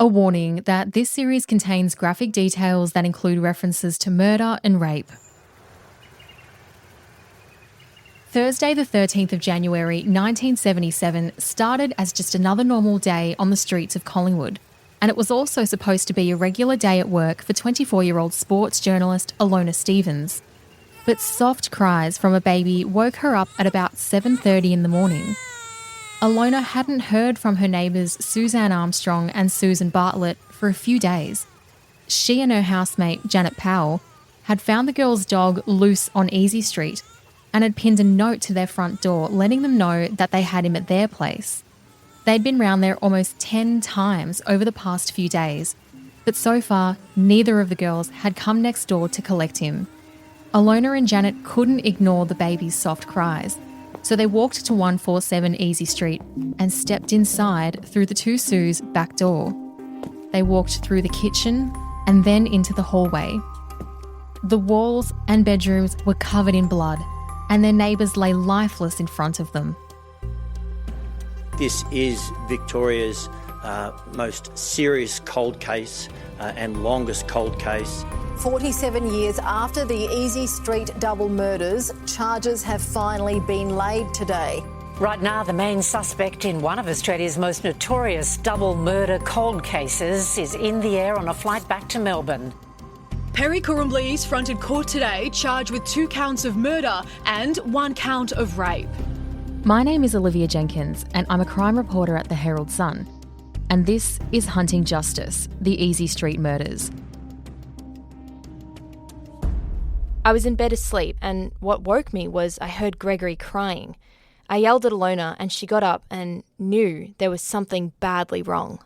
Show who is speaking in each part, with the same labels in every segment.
Speaker 1: A warning that this series contains graphic details that include references to murder and rape. Thursday the 13th of January 1977 started as just another normal day on the streets of Collingwood, and it was also supposed to be a regular day at work for 24-year-old sports journalist Alona Stevens. But soft cries from a baby woke her up at about 7:30 in the morning. Alona hadn't heard from her neighbours Suzanne Armstrong and Susan Bartlett for a few days. She and her housemate Janet Powell had found the girl's dog loose on Easey Street and had pinned a note to their front door letting them know that they had him at their place. They'd been round there almost 10 times over the past few days, but so far neither of the girls had come next door to collect him. Alona and Janet couldn't ignore the baby's soft cries, so they walked to 147 Easey Street and stepped inside through the two Sues' back door. They walked through the kitchen and then into the hallway. The walls and bedrooms were covered in blood, and their neighbours lay lifeless in front of them.
Speaker 2: This is Victoria's most serious cold case and longest cold case.
Speaker 3: 47 years after the Easey Street double murders, charges have finally been laid today.
Speaker 4: Right now, the main suspect in one of Australia's most notorious double murder cold cases is in the air on a flight back to Melbourne.
Speaker 5: Perry Kurrumblis fronted court today, charged with 2 counts of murder and 1 count of rape.
Speaker 1: My name is Olivia Jenkins, and I'm a crime reporter at the Herald Sun. And this is Hunting Justice, the Easey Street murders.
Speaker 6: I was in bed asleep, and what woke me was I heard Gregory crying. I yelled at Alona, and she got up and knew there was something badly wrong.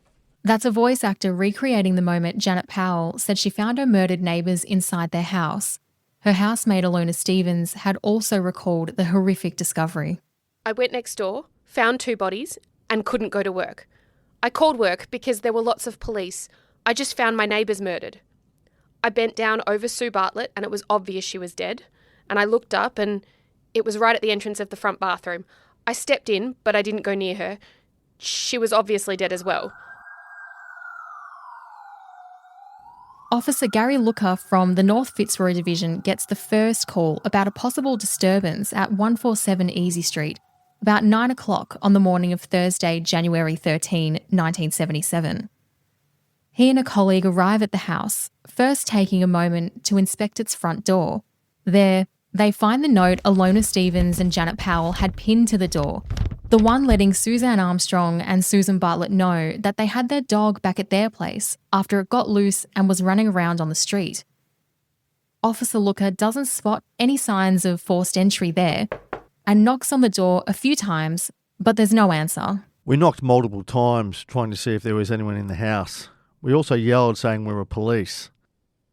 Speaker 1: That's a voice actor recreating the moment Janet Powell said she found her murdered neighbours inside their house. Her housemate Alona Stevens had also recalled the horrific discovery.
Speaker 7: I went next door, found 2 bodies, and couldn't go to work. I called work because there were lots of police. I just found my neighbours murdered. I bent down over Sue Bartlett and it was obvious she was dead. And I looked up and it was right at the entrance of the front bathroom. I stepped in, but I didn't go near her. She was obviously dead as well.
Speaker 1: Officer Gary Looker from the North Fitzroy Division gets the first call about a possible disturbance at 147 Easey Street about 9 o'clock on the morning of Thursday, January 13, 1977. He and a colleague arrive at the house, first taking a moment to inspect its front door. There, they find the note Alona Stevens and Janet Powell had pinned to the door, the one letting Suzanne Armstrong and Susan Bartlett know that they had their dog back at their place after it got loose and was running around on the street. Officer Looker doesn't spot any signs of forced entry there and knocks on the door a few times, but there's no answer.
Speaker 8: We knocked multiple times trying to see if there was anyone in the house. We also yelled saying we were police.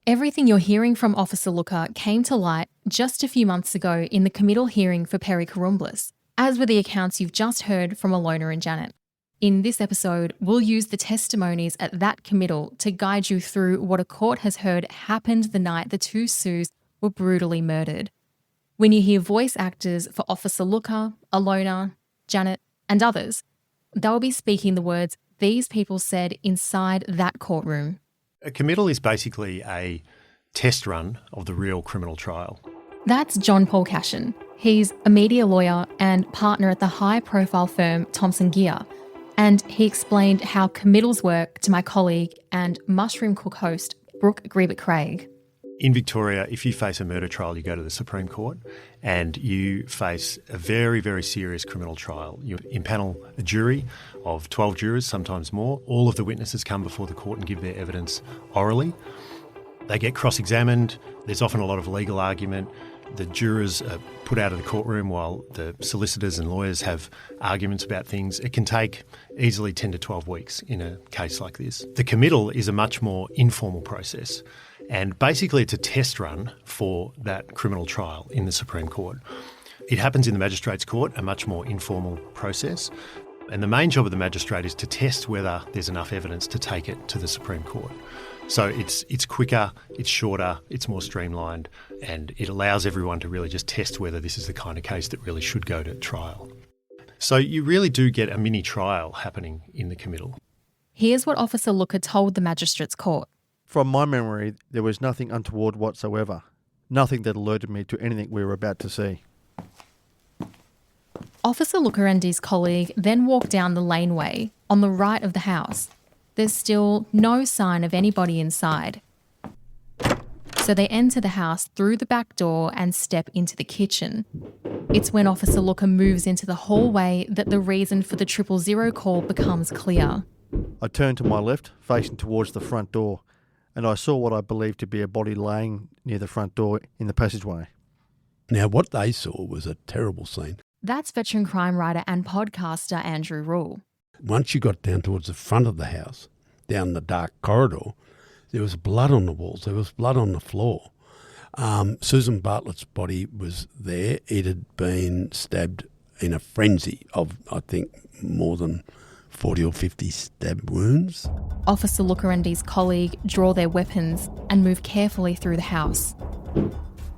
Speaker 1: Everything you're hearing from Officer Looker came to light just a few months ago in the committal hearing for Perry Kurrumblis, as were the accounts you've just heard from Alona and Janet. In this episode, we'll use the testimonies at that committal to guide you through what a court has heard happened the night the 2 Sues were brutally murdered. When you hear voice actors for Officer Looker, Alona, Janet, and others, they'll be speaking the words these people said inside that courtroom.
Speaker 9: A committal is basically a test run of the real criminal trial.
Speaker 1: That's John Paul Cashin. He's a media lawyer and partner at the high-profile firm Thompson Gear, and he explained how committals work to my colleague and Mushroom Cook host Brooke Griebert-Craig.
Speaker 9: In Victoria, if you face a murder trial, you go to the Supreme Court and you face a very, very serious criminal trial. You impanel a jury of 12 jurors, sometimes more. All of the witnesses come before the court and give their evidence orally. They get cross-examined. There's often a lot of legal argument. The jurors are put out of the courtroom while the solicitors and lawyers have arguments about things. It can take easily 10 to 12 weeks in a case like this. The committal is a much more informal process, and basically it's a test run for that criminal trial in the Supreme Court. It happens in the Magistrates' Court, a much more informal process, and the main job of the magistrate is to test whether there's enough evidence to take it to the Supreme Court. So it's quicker, it's shorter, it's more streamlined, and it allows everyone to really just test whether this is the kind of case that really should go to trial. So you really do get a mini trial happening in the committal.
Speaker 1: Here's what Officer Looker told the Magistrates Court.
Speaker 8: From my memory, there was nothing untoward whatsoever. Nothing that alerted me to anything we were about to see.
Speaker 1: Officer Looker and his colleague then walk down the laneway on the right of the house. There's still no sign of anybody inside. So they enter the house through the back door and step into the kitchen. It's when Officer Looker moves into the hallway that the reason for the 000 call becomes clear.
Speaker 8: I turned to my left, facing towards the front door, and I saw what I believed to be a body laying near the front door in the passageway.
Speaker 10: Now, what they saw was a terrible scene.
Speaker 1: That's veteran crime writer and podcaster Andrew Rule.
Speaker 10: Once you got down towards the front of the house, down the dark corridor, there was blood on the walls, there was blood on the floor. Susan Bartlett's body was there. It had been stabbed in a frenzy of, I think, more than 40 or 50 stab wounds.
Speaker 1: Officer Looker and his colleague draw their weapons and move carefully through the house.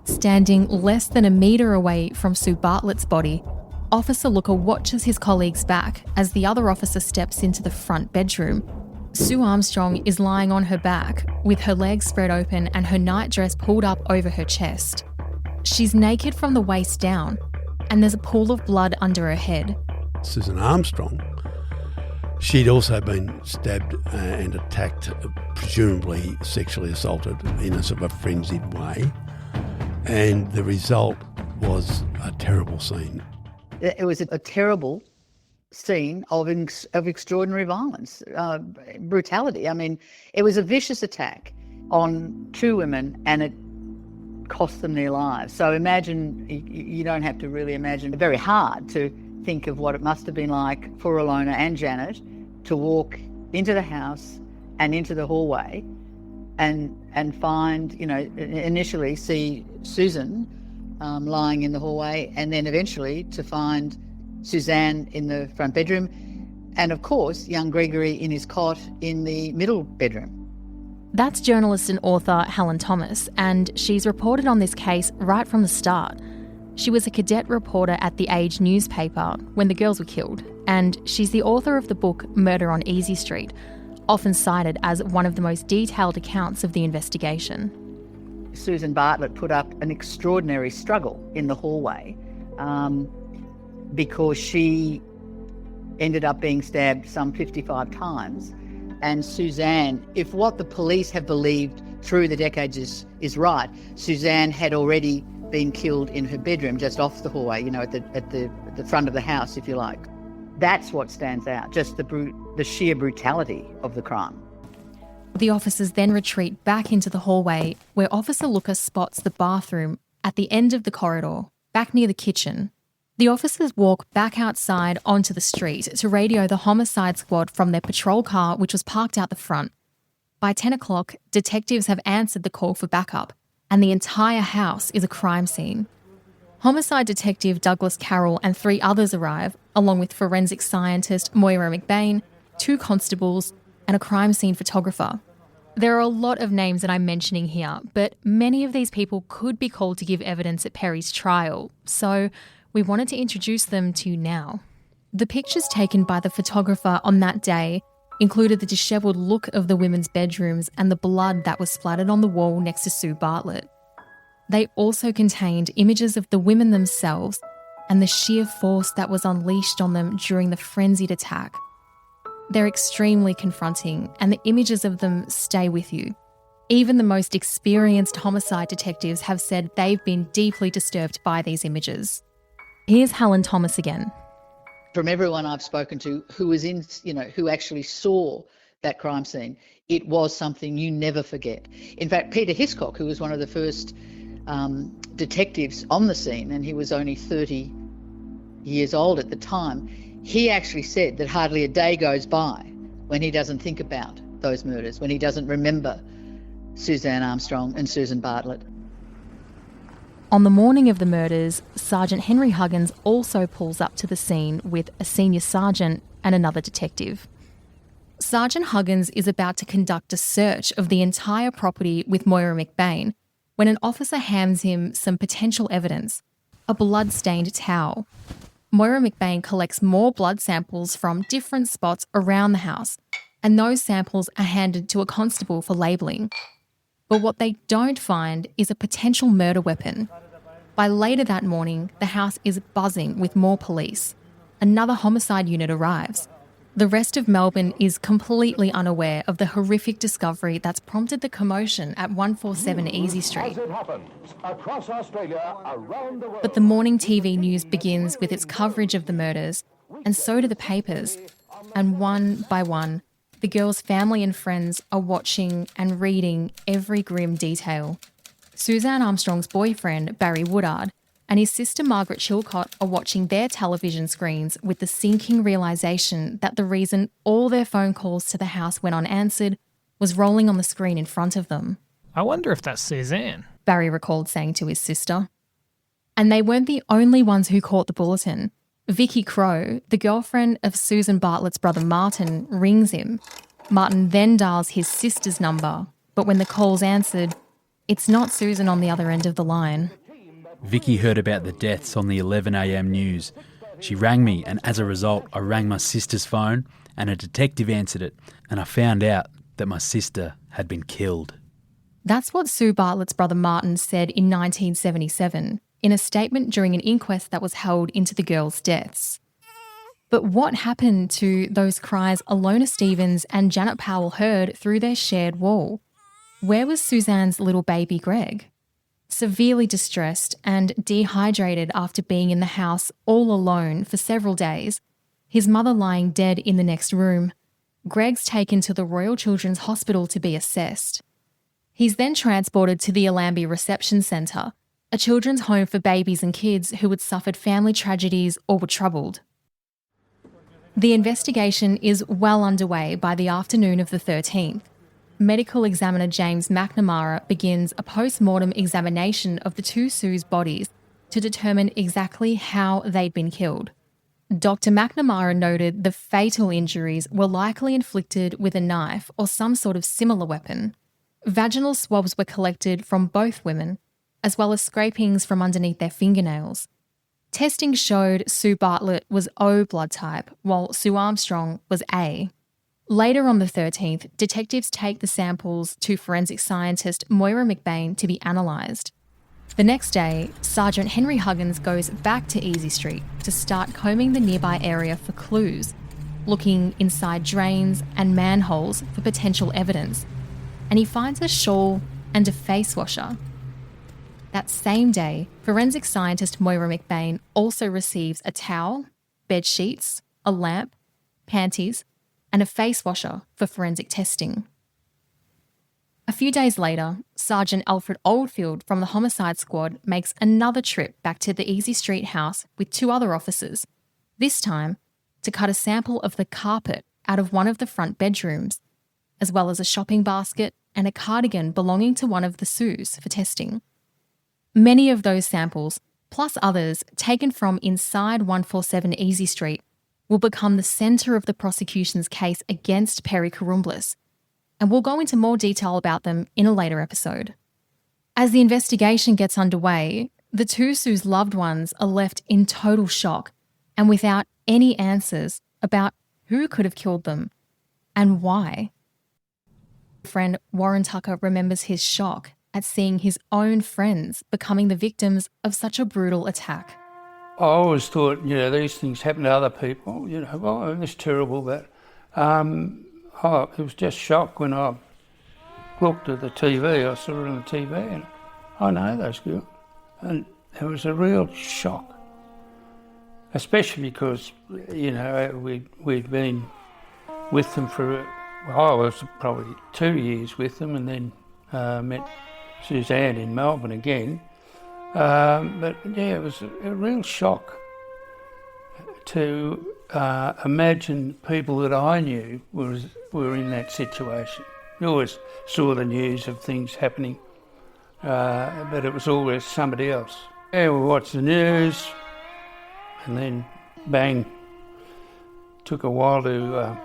Speaker 1: Standing less than a metre away from Sue Bartlett's body, Officer Looker watches his colleague's back as the other officer steps into the front bedroom. Sue Armstrong is lying on her back with her legs spread open and her nightdress pulled up over her chest. She's naked from the waist down and there's a pool of blood under her head.
Speaker 10: Susan Armstrong, she'd also been stabbed and attacked, presumably sexually assaulted in a sort of a frenzied way. And the result was a terrible scene.
Speaker 11: It was a terrible scene of extraordinary violence, brutality. I mean, it was a vicious attack on two women and it cost them their lives. So imagine, you don't have to really imagine, it's very hard to think of what it must have been like for Ilona and Janet to walk into the house and into the hallway and find, initially see Susan lying in the hallway, and then eventually to find Suzanne in the front bedroom, and of course young Gregory in his cot in the middle bedroom.
Speaker 1: That's journalist and author Helen Thomas, and she's reported on this case right from the start. She was a cadet reporter at the Age newspaper when the girls were killed, and she's the author of the book Murder on Easey Street, often cited as one of the most detailed accounts of the investigation.
Speaker 11: Susan Bartlett put up an extraordinary struggle in the hallway because she ended up being stabbed some 55 times. And Suzanne, if what the police have believed through the decades is right, Suzanne had already been killed in her bedroom just off the hallway, at the front of the house, if you like. That's what stands out, just the sheer brutality of the crime.
Speaker 1: The officers then retreat back into the hallway where Officer Looker spots the bathroom at the end of the corridor, back near the kitchen. The officers walk back outside onto the street to radio the homicide squad from their patrol car, which was parked out the front. By 10 o'clock, detectives have answered the call for backup, and the entire house is a crime scene. Homicide detective Douglas Carroll and 3 others arrive, along with forensic scientist Moira McBain, 2 constables, and a crime scene photographer. There are a lot of names that I'm mentioning here, but many of these people could be called to give evidence at Perry's trial, so we wanted to introduce them to you now. The pictures taken by the photographer on that day included the dishevelled look of the women's bedrooms and the blood that was splattered on the wall next to Sue Bartlett. They also contained images of the women themselves and the sheer force that was unleashed on them during the frenzied attack. They're extremely confronting, and the images of them stay with you. Even the most experienced homicide detectives have said they've been deeply disturbed by these images. Here's Helen Thomas again.
Speaker 11: From everyone I've spoken to who was in, who actually saw that crime scene, it was something you never forget. In fact, Peter Hiscock, who was one of the first detectives on the scene, and he was only 30 years old at the time, he actually said that hardly a day goes by when he doesn't think about those murders, when he doesn't remember Suzanne Armstrong and Susan Bartlett.
Speaker 1: On the morning of the murders, Sergeant Henry Huggins also pulls up to the scene with a senior sergeant and another detective. Sergeant Huggins is about to conduct a search of the entire property with Moira McBain when an officer hands him some potential evidence, a blood-stained towel. Moira McBain collects more blood samples from different spots around the house and those samples are handed to a constable for labelling. But what they don't find is a potential murder weapon. By later that morning, the house is buzzing with more police. Another homicide unit arrives. The rest of Melbourne is completely unaware of the horrific discovery that's prompted the commotion at 147 Easey Street. But the morning TV news begins with its coverage of the murders, and so do the papers. And one by one, the girls' family and friends are watching and reading every grim detail. Suzanne Armstrong's boyfriend, Barry Woodard, and his sister Margaret Chilcott are watching their television screens with the sinking realisation that the reason all their phone calls to the house went unanswered was rolling on the screen in front of them.
Speaker 12: I wonder if that's Suzanne,
Speaker 1: Barry recalled saying to his sister. And they weren't the only ones who caught the bulletin. Vicky Crowe, the girlfriend of Susan Bartlett's brother Martin, rings him. Martin then dials his sister's number, but when the call's answered, it's not Susan on the other end of the line.
Speaker 13: Vicky heard about the deaths on the 11 a.m. news. She rang me, and as a result, I rang my sister's phone and a detective answered it, and I found out that my sister had been killed.
Speaker 1: That's what Sue Bartlett's brother Martin said in 1977 in a statement during an inquest that was held into the girls' deaths. But what happened to those cries Alona Stevens and Janet Powell heard through their shared wall? Where was Suzanne's little baby Greg? Severely distressed and dehydrated after being in the house all alone for several days, his mother lying dead in the next room, Greg's taken to the Royal Children's Hospital to be assessed. He's then transported to the Allambie Reception Centre, a children's home for babies and kids who had suffered family tragedies or were troubled. The investigation is well underway by the afternoon of the 13th. Medical examiner James McNamara begins a post-mortem examination of the two Sue's bodies to determine exactly how they'd been killed. Dr. McNamara noted the fatal injuries were likely inflicted with a knife or some sort of similar weapon. Vaginal swabs were collected from both women, as well as scrapings from underneath their fingernails. Testing showed Sue Bartlett was O blood type, while Sue Armstrong was A. Later on the 13th, detectives take the samples to forensic scientist Moira McBain to be analysed. The next day, Sergeant Henry Huggins goes back to Easey Street to start combing the nearby area for clues, looking inside drains and manholes for potential evidence, and he finds a shawl and a face washer. That same day, forensic scientist Moira McBain also receives a towel, bed sheets, a lamp, panties, and a face washer for forensic testing. A few days later, Sergeant Alfred Oldfield from the Homicide Squad makes another trip back to the Easey Street house with two other officers, this time to cut a sample of the carpet out of one of the front bedrooms, as well as a shopping basket and a cardigan belonging to one of the Sues for testing. Many of those samples, plus others taken from inside 147 Easey Street, will become the centre of the prosecution's case against Perry Karumblis, and we'll go into more detail about them in a later episode. As the investigation gets underway, the two Sue's loved ones are left in total shock and without any answers about who could have killed them and why. Friend Warren Tucker remembers his shock at seeing his own friends becoming the victims of such a brutal attack.
Speaker 14: I always thought, these things happen to other people, it's terrible that. It was just shock when I looked at the TV, I saw it on the TV and I know those girls. And it was a real shock, especially because, we'd been with them I was probably 2 years with them and then met Suzanne in Melbourne again. It was a real shock to imagine people that I knew were in that situation. You always saw the news of things happening, but it was always somebody else. Yeah, we watched the news, and then bang, took a while to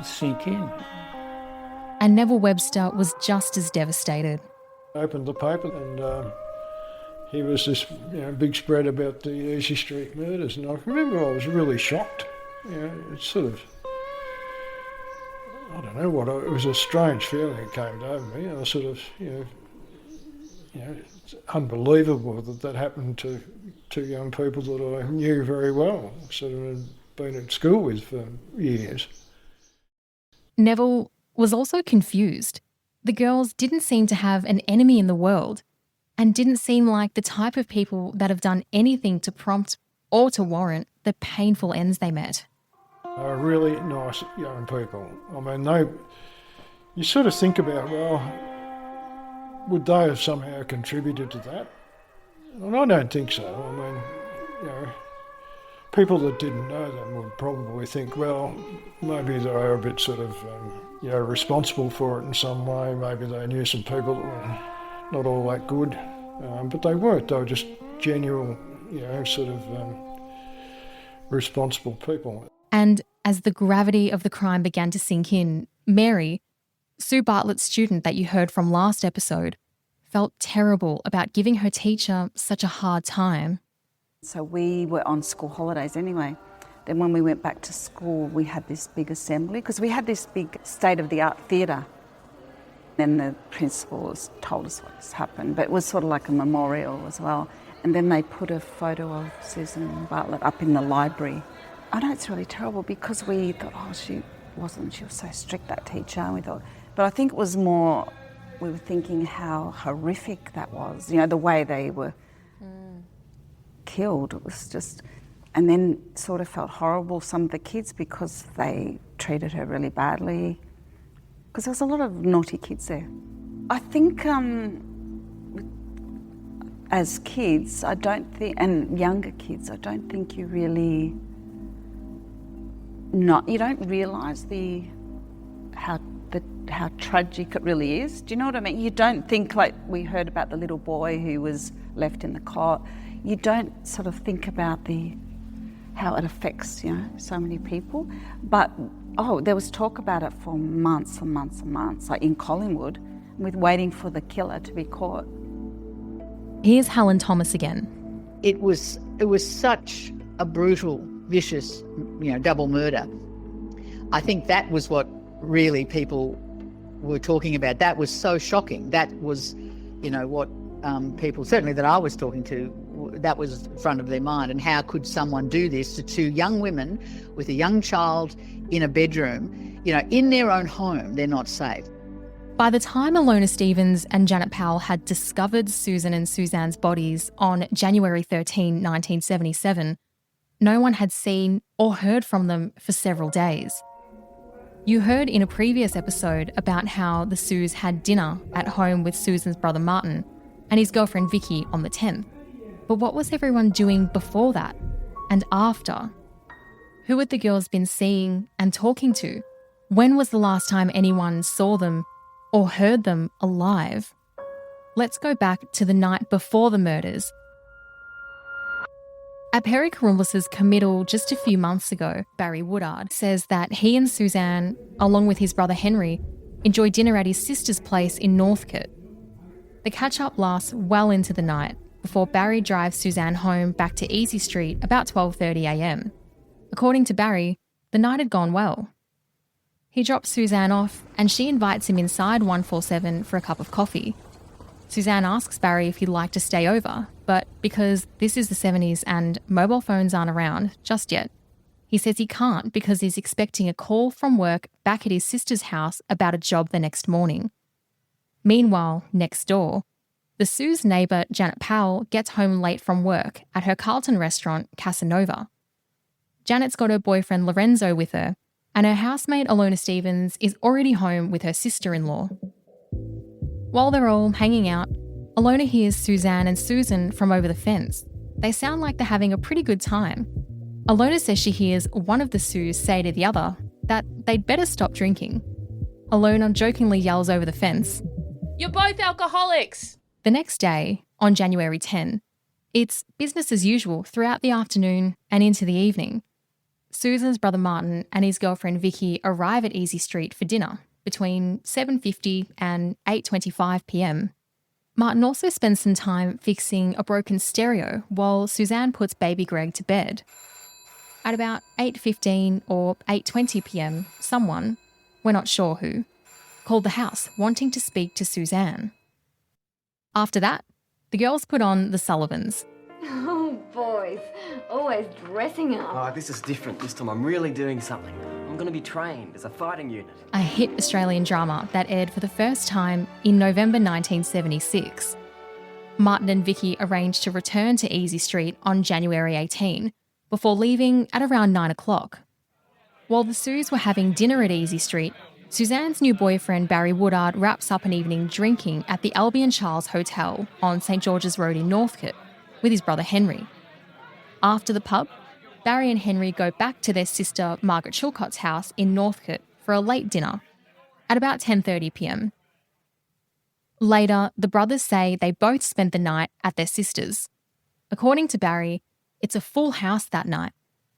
Speaker 14: sink in.
Speaker 1: And Neville Webster was just as devastated.
Speaker 15: I opened the paper and here was this big spread about the Easey Street murders, and I remember I was really shocked. It's sort of, I don't know what, it was a strange feeling that came over me. I sort of, it's unbelievable that happened to two young people that I knew very well, sort of had been at school with for years.
Speaker 1: Neville was also confused. The girls didn't seem to have an enemy in the world and didn't seem like the type of people that have done anything to prompt or to warrant the painful ends they met.
Speaker 15: They were really nice young people. I mean, you sort of think about, well, would they have somehow contributed to that? And I don't think so. I mean, people that didn't know them would probably think, well, maybe they were a bit sort of, responsible for it in some way. Maybe they knew some people that were not all that good. But they weren't. They were just genuine, responsible people.
Speaker 1: And as the gravity of the crime began to sink in, Mary, Sue Bartlett's student that you heard from last episode, felt terrible about giving her teacher such a hard time.
Speaker 16: So we were on school holidays anyway. Then when we went back to school, we had this big assembly because we had this big state-of-the-art theatre. Then the principals told us what's happened, but it was sort of like a memorial as well. And then they put a photo of Susan Bartlett up in the library. I know it's really terrible because we thought, she was so strict, that teacher. And we thought, but I think it was more, we were thinking how horrific that was, the way they were killed. It was just, and then sort of felt horrible, some of the kids, because they treated her really badly. Because there was a lot of naughty kids there. I think as kids, I don't think, and younger kids, I don't think you really, you don't realise how tragic it really is. Do you know what I mean? You don't think, like we heard about the little boy who was left in the cot. You don't sort of think about how it affects, so many people. But, there was talk about it for months and months and months, like in Collingwood, with waiting for the killer to be caught.
Speaker 1: Here's Helen Thomas again.
Speaker 11: It was such a brutal, vicious, double murder. I think that was what really people were talking about. That was so shocking. That was, what people, certainly that I was talking to, that was in front of their mind. And how could someone do this to two young women with a young child in a bedroom, in their own home? They're not safe.
Speaker 1: By the time Ilona Stevens and Janet Powell had discovered Susan and Suzanne's bodies on January 13, 1977, no one had seen or heard from them for several days. You heard in a previous episode about how the Sues had dinner at home with Susan's brother Martin and his girlfriend Vicky on the 10th. But what was everyone doing before that and after? Who had the girls been seeing and talking to? When was the last time anyone saw them or heard them alive? Let's go back to the night before the murders. At Perry Corumbous's committal just a few months ago, Barry Woodard says that he and Suzanne, along with his brother Henry, enjoy dinner at his sister's place in Northcote. The catch-up lasts well into the night before Barry drives Suzanne home back to Easey Street about 12:30am. According to Barry, the night had gone well. He drops Suzanne off and she invites him inside 147 for a cup of coffee. Suzanne asks Barry if he'd like to stay over, but because this is the 70s and mobile phones aren't around just yet, he says he can't because he's expecting a call from work back at his sister's house about a job the next morning. Meanwhile, next door, the Sue's neighbour Janet Powell gets home late from work at her Carlton restaurant, Casanova. Janet's got her boyfriend Lorenzo with her, and her housemate Ilona Stevens is already home with her sister-in-law. While they're all hanging out, Ilona hears Suzanne and Susan from over the fence. They sound like they're having a pretty good time. Ilona says she hears one of the Sues say to the other that they'd better stop drinking. Ilona jokingly yells over the fence,
Speaker 7: "You're both alcoholics!"
Speaker 1: The next day, on January 10, it's business as usual throughout the afternoon and into the evening. Susan's brother Martin and his girlfriend Vicky arrive at Easey Street for dinner between 7:50 and 8:25pm. Martin also spends some time fixing a broken stereo while Suzanne puts baby Greg to bed. At about 8:15 or 8:20pm, someone, we're not sure who, called the house wanting to speak to Suzanne. After that, the girls put on the Sullivans.
Speaker 17: Oh, boys, always dressing up.
Speaker 18: Oh, this is different this time. I'm really doing something. I'm going to be trained as a fighting unit.
Speaker 1: A hit Australian drama that aired for the first time in November 1976. Martin and Vicky arranged to return to Easey Street on January 18, before leaving at around 9 o'clock. While the Sues were having dinner at Easey Street, Suzanne's new boyfriend Barry Woodard wraps up an evening drinking at the Albion Charles Hotel on St George's Road in Northcote with his brother Henry. After the pub, Barry and Henry go back to their sister Margaret Chilcott's house in Northcote for a late dinner at about 10:30 p.m. Later, the brothers say they both spent the night at their sister's. According to Barry, it's a full house that night.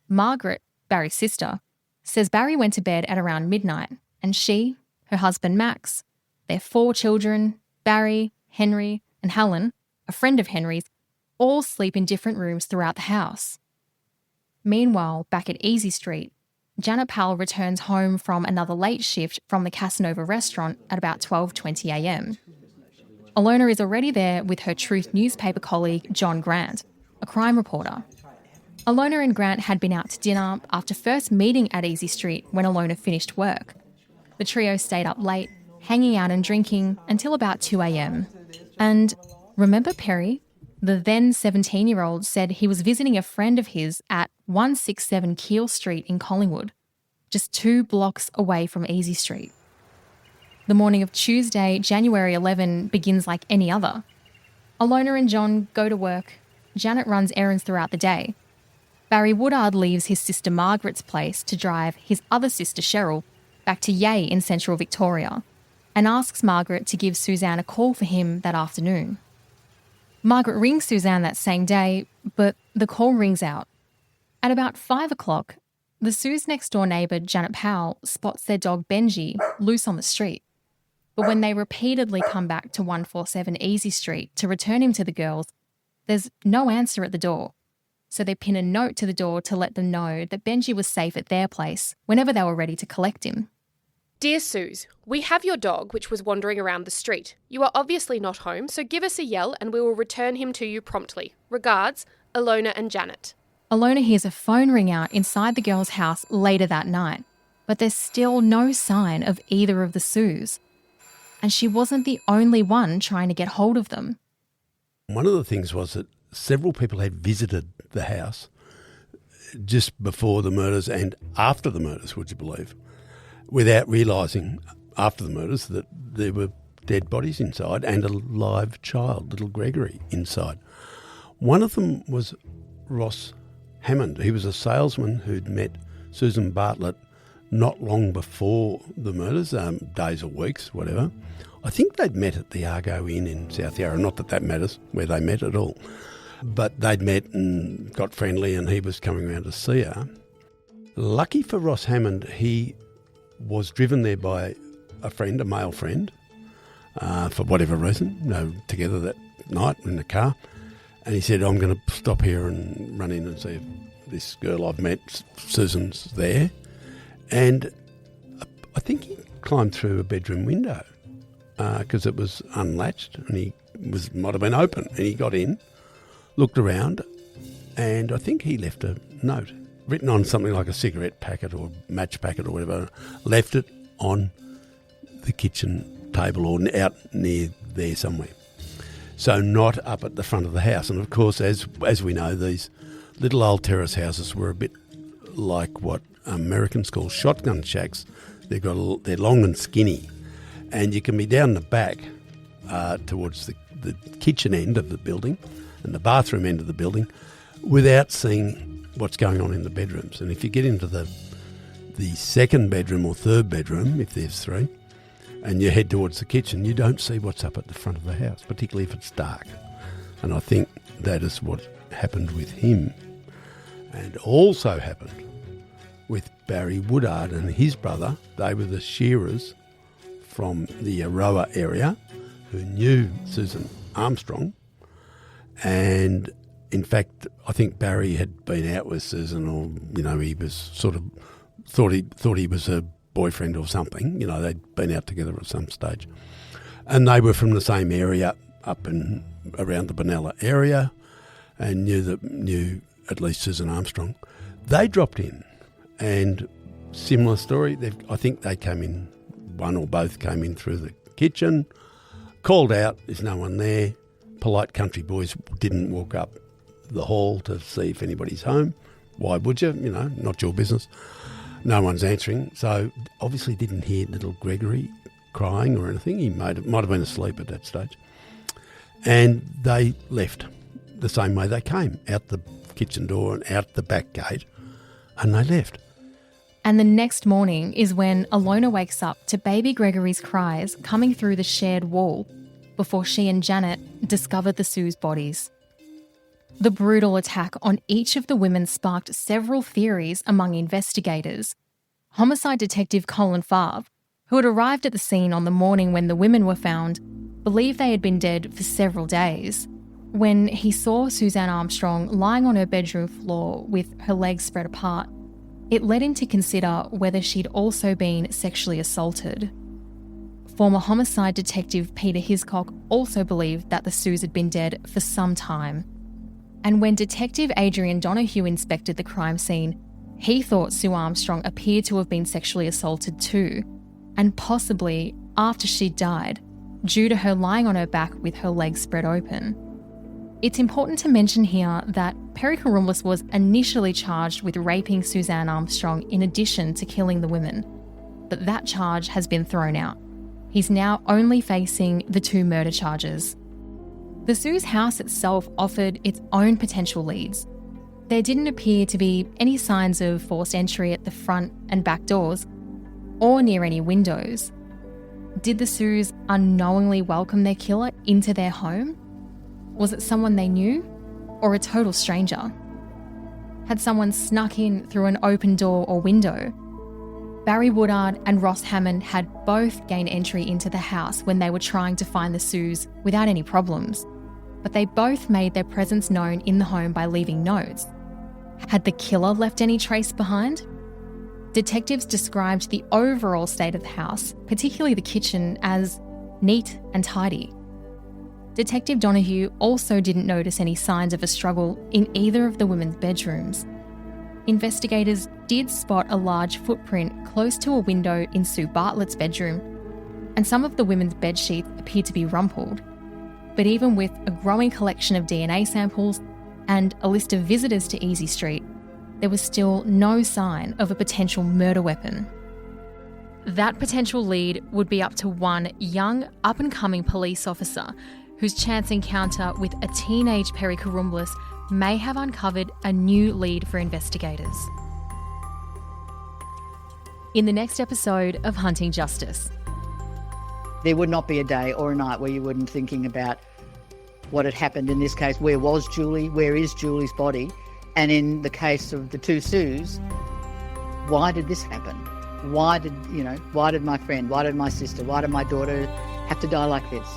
Speaker 1: Margaret, Barry's sister, says Barry went to bed at around midnight, and she, her husband Max, their 4 children, Barry, Henry, and Helen, a friend of Henry's, all sleep in different rooms throughout the house. Meanwhile, back at Easey Street, Janet Powell returns home from another late shift from the Casanova restaurant at about 12:20 a.m. Alona is already there with her Truth newspaper colleague John Grant, a crime reporter. Alona and Grant had been out to dinner after first meeting at Easey Street when Alona finished work. The trio stayed up late, hanging out and drinking until about 2 a.m. And remember Perry? The then 17-year-old said he was visiting a friend of his at 167 Keele Street in Collingwood, just 2 blocks away from Easey Street. The morning of Tuesday, January 11, begins like any other. Alona and John go to work. Janet runs errands throughout the day. Barry Woodard leaves his sister Margaret's place to drive his other sister Cheryl back to Yea in central Victoria and asks Margaret to give Suzanne a call for him that afternoon. Margaret rings Suzanne that same day, but the call rings out. At about 5 o'clock, the Sue's next-door neighbour, Janet Powell, spots their dog Benji loose on the street. But when they repeatedly come back to 147 Easey Street to return him to the girls, there's no answer at the door. So they pin a note to the door to let them know that Benji was safe at their place whenever they were ready to collect him.
Speaker 7: Dear Suze, we have your dog which was wandering around the street. You are obviously not home, so give us a yell and we will return him to you promptly. Regards, Alona and Janet.
Speaker 1: Alona hears a phone ring out inside the girls' house later that night, but there's still no sign of either of the Sues. And she wasn't the only one trying to get hold of them.
Speaker 10: One of the things was that several people had visited the house just before the murders and after the murders, would you believe, without realising after the murders that there were dead bodies inside and a live child, little Gregory, inside. One of them was Ross Hammond. He was a salesman who'd met Susan Bartlett not long before the murders, days or weeks, whatever. I think they'd met at the Argo Inn in South Yarra. Not that matters where they met at all. But they'd met and got friendly and he was coming around to see her. Lucky for Ross Hammond, he was driven there by a friend, a male friend, for whatever reason, together that night in the car. And he said, I'm going to stop here and run in and see if this girl I've met, Susan's there. And I think he climbed through a bedroom window because it was unlatched and might have been open. And he got in, looked around, and I think he left a note written on something like a cigarette packet or match packet or whatever, left it on the kitchen table or out near there somewhere. So not up at the front of the house. And of course, as we know, these little old terrace houses were a bit like what Americans call shotgun shacks. They're long and skinny, and you can be down the back towards the kitchen end of the building and the bathroom end of the building without seeing what's going on in the bedrooms. And if you get into the second bedroom or third bedroom, if there's 3, and you head towards the kitchen, you don't see what's up at the front of the house, particularly if it's dark. And I think that is what happened with him. And also happened with Barry Woodard and his brother. They were the shearers from the Aroa area who knew Susan Armstrong. And in fact, I think Barry had been out with Susan, or he was sort of thought he was a boyfriend or something. You know, they'd been out together at some stage. And they were from the same area up and around the Benalla area and knew at least Susan Armstrong. They dropped in and similar story. I think they came in, one or both came in through the kitchen, called out, there's no one there. Polite country boys didn't walk up the hall to see if anybody's home. Why would you? You know, not your business. No one's answering. So obviously didn't hear little Gregory crying or anything. He might have been asleep at that stage. And they left the same way they came, out the kitchen door and out the back gate, and they left.
Speaker 1: And the next morning is when Alona wakes up to baby Gregory's cries coming through the shared wall before she and Janet discovered the Sue's bodies. The brutal attack on each of the women sparked several theories among investigators. Homicide detective Colin Favre, who had arrived at the scene on the morning when the women were found, believed they had been dead for several days. When he saw Suzanne Armstrong lying on her bedroom floor with her legs spread apart, it led him to consider whether she'd also been sexually assaulted. Former homicide detective Peter Hiscock also believed that the Sues had been dead for some time. And when Detective Adrian Donoghue inspected the crime scene, he thought Sue Armstrong appeared to have been sexually assaulted too, and possibly after she'd died, due to her lying on her back with her legs spread open. It's important to mention here that Perry Karumlis was initially charged with raping Suzanne Armstrong in addition to killing the women, but that charge has been thrown out. He's now only facing the 2 murder charges. The Sue's house itself offered its own potential leads. There didn't appear to be any signs of forced entry at the front and back doors, or near any windows. Did the Sues unknowingly welcome their killer into their home? Was it someone they knew, or a total stranger? Had someone snuck in through an open door or window? Barry Woodard and Ross Hammond had both gained entry into the house when they were trying to find the Sues without any problems, but they both made their presence known in the home by leaving notes. Had the killer left any trace behind? Detectives described the overall state of the house, particularly the kitchen, as neat and tidy. Detective Donoghue also didn't notice any signs of a struggle in either of the women's bedrooms. Investigators did spot a large footprint close to a window in Sue Bartlett's bedroom, and some of the women's bedsheets appeared to be rumpled. But even with a growing collection of DNA samples and a list of visitors to Easey Street, there was still no sign of a potential murder weapon. That potential lead would be up to one young, up-and-coming police officer whose chance encounter with a teenage Perry Karumlis may have uncovered a new lead for investigators. In the next episode of Hunting Justice.
Speaker 11: There would not be a day or a night where you weren't thinking about what had happened in this case. Where was Julie? Where is Julie's body? And in the case of the 2 Sues, why did this happen? Why did my friend, why did my sister, why did my daughter have to die like this?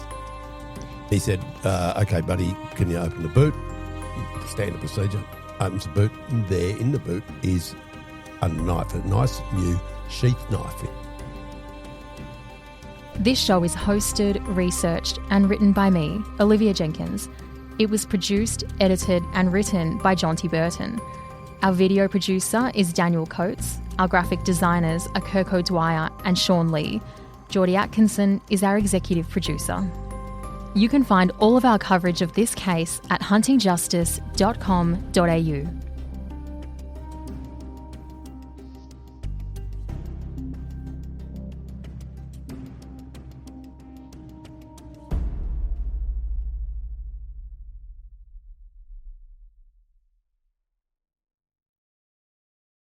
Speaker 10: He said, okay, buddy, can you open the boot? Standard procedure, opens the boot. There in the boot is a knife, a nice new sheath knife.
Speaker 1: This show is hosted, researched and written by me, Olivia Jenkins. It was produced, edited and written by Jonty Burton. Our video producer is Daniel Coates. Our graphic designers are Kirko Dwyer and Sean Lee. Geordie Atkinson is our executive producer. You can find all of our coverage of this case at huntingjustice.com.au.